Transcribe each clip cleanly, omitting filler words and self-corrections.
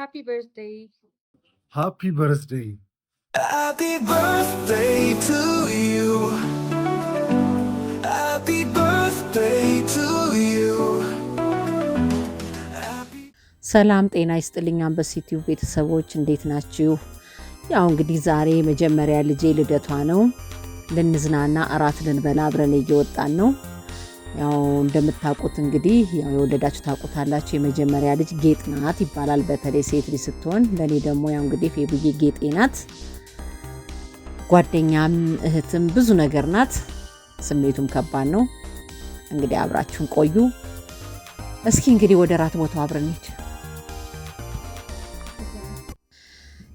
Happy birthday. Happy birthday. Happy birthday to you. Happy birthday to you. ሰላም ጤና ይስጥልኝ አንበሲቲው ቤተሰቦች እንዴት ናችሁ? ያው እንግዲህ ዛሬ መጀመሪያ ልጄ ልደቷ ነው። ልንዝናና አራት ልንበላ አብረን እየወጣን ነው። ያው እንደምታውቁት እንግዲህ ያው የወለዳችሁ ታውቁታላችሁ የመጀመሪያ ልጅ ጌጥ ናት ይባላል። በተለይ ሴት ልጅ ስትሆን ለኔ ደግሞ ያው እንግዲህ ፌቡዬ ጌጤ ናት። ጓደኛም እህትም ብዙ ነገር ናት። ስሜቱም ከባድ ነው። እንግዲህ አብራችሁን ቆዩ። እስኪ እንግዲህ ወደ ራት ቦታው አብረን እንሂድ።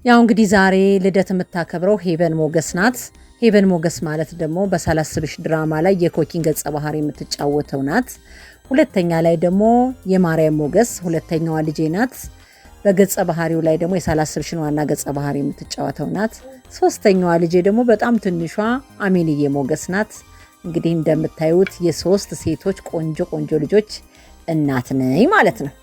ያው እንግዲህ ዛሬ ልደት የምታከብረው ሄቨን ሞገስ ናት። ሄቨን ሞገስ ማለት ደግሞ በሳላስብሽ ድራማ ላይ የኮኪን ገጸ ባህሪ የምትጫወተው ናት። ሁለተኛ ላይ ደግሞ የማርያም ሞገስ ሁለተኛዋ ልጄ ናት። በገጸ ባህሪው ላይ ደግሞ የሳላስብሽን ዋና ገጸ ባህሪ የምትጫወተው ናት። ሶስተኛዋ ልጄ ደግሞ በጣም ትንሿ አሜንዬ ሞገስ ናት። እንግዲህ እንደምታዩት የሶስት ሴቶች ቆንጆ ቆንጆ ልጆች እናት ነኝ ማለት ነው።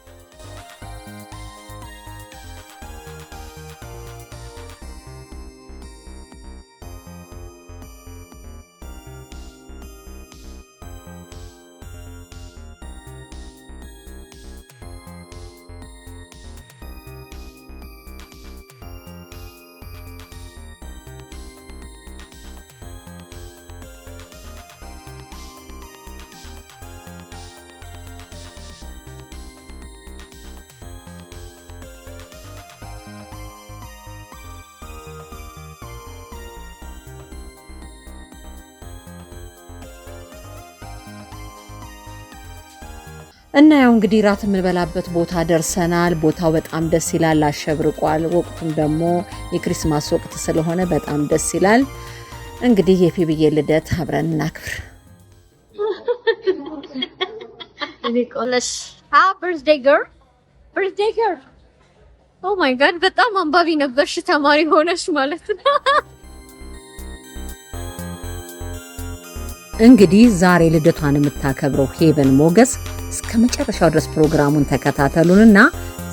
እና ያው እንግዲህ ራት የምንበላበት ቦታ ደርሰናል። ቦታው በጣም ደስ ይላል፣ አሸብርቋል። ወቅቱም ደግሞ የክሪስማስ ወቅት ስለሆነ በጣም ደስ ይላል። እንግዲህ የፌብዬ ልደት አብረን እናክብር። birthday girl. Birthday girl. Oh my god በጣም አንባቢ ነበርሽ ተማሪ ሆነሽ ማለት ነው። እንግዲህ ዛሬ ልደቷን የምታከብረው ሄቨን ሞገስ እስከ መጨረሻው ድረስ ፕሮግራሙን ተከታተሉንና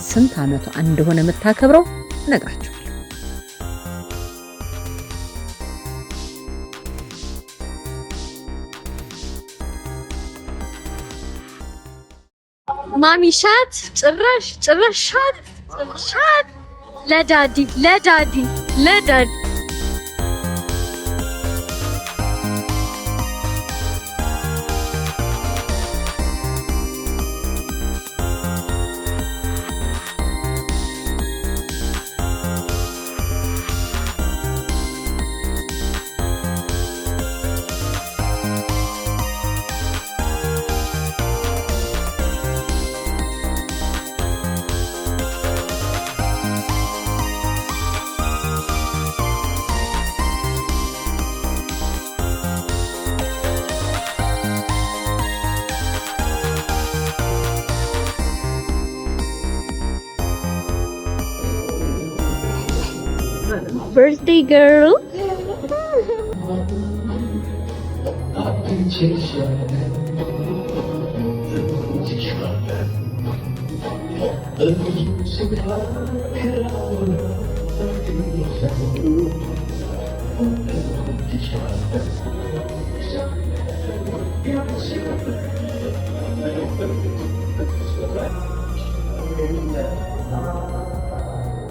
ስንት ዓመቷ እንደሆነ የምታከብረው እነግራችኋለሁ። ማሚሻት ጭራሻት ለዳዲ birthday girl.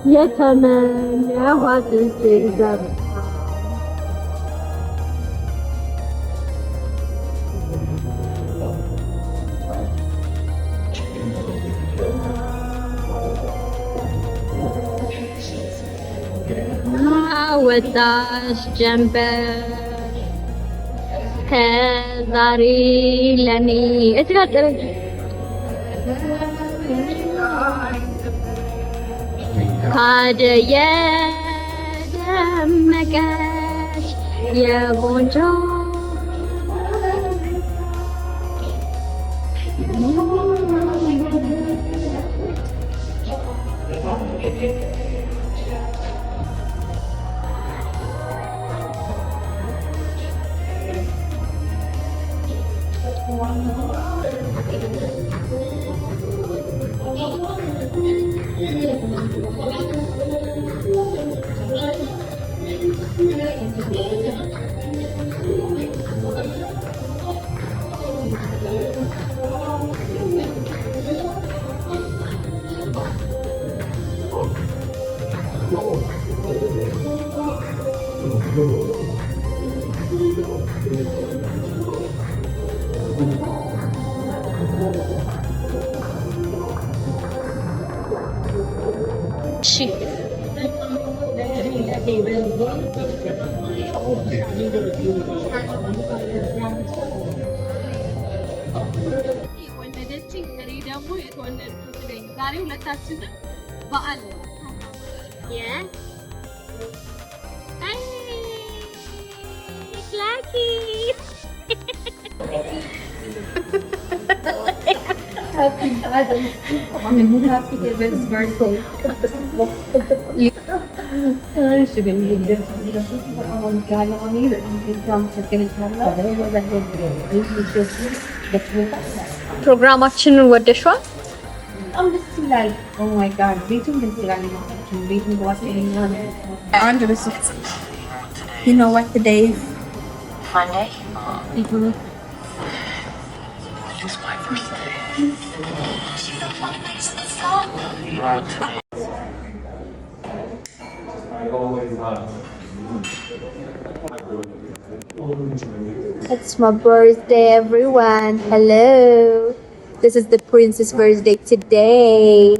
የተመኘኋት ትግዛት ወጣሽ ጀንበር ከዛሬ ለኔ እትጋጠረ ካደየ ደመቀሽ የቦንጆ Happy Kevin's birthday. ፕሮግራማችንን ወደሽዋል? በጣም ደስ ይላል። ኦ ማይ ጋድ ቤቱም ደስ ይላል። ቤቱም ዋስለኛል። አንድ ደስ You know what today is? Monday? Mm-hmm. It's my birthday. It's my birthday, everyone. Hello. This is the prince's birthday today.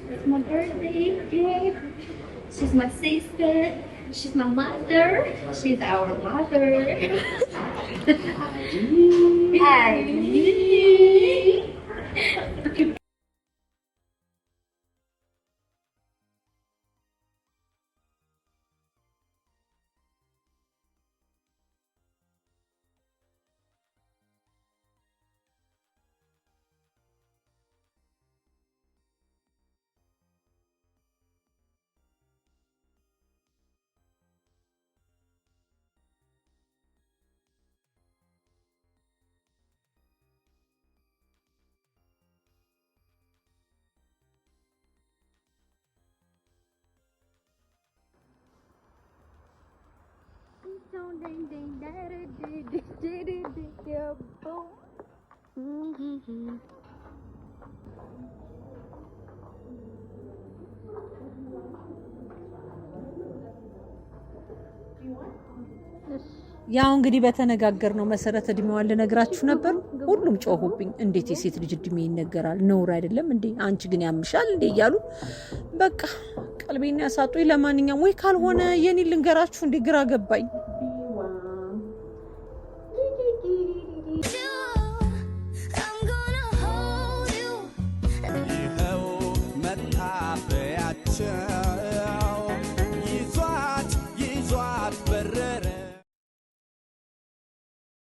It's my birthday. She's my sister. She's my mother. She's our mother. Hi. ያው እንግዲህ በተነጋገርነው መሰረት እድሜዋን ልነግራችሁ ነበር። ሁሉም ጮሁብኝ። እንዴት የሴት ልጅ እድሜ ይነገራል? ነውር አይደለም እንዴ? አንቺ ግን ያምሻል እንዴ እያሉ በቃ ቀልቤን ያሳጡኝ። ለማንኛውም ወይ ካልሆነ የኔ ልንገራችሁ እንዴ ግራ ገባኝ።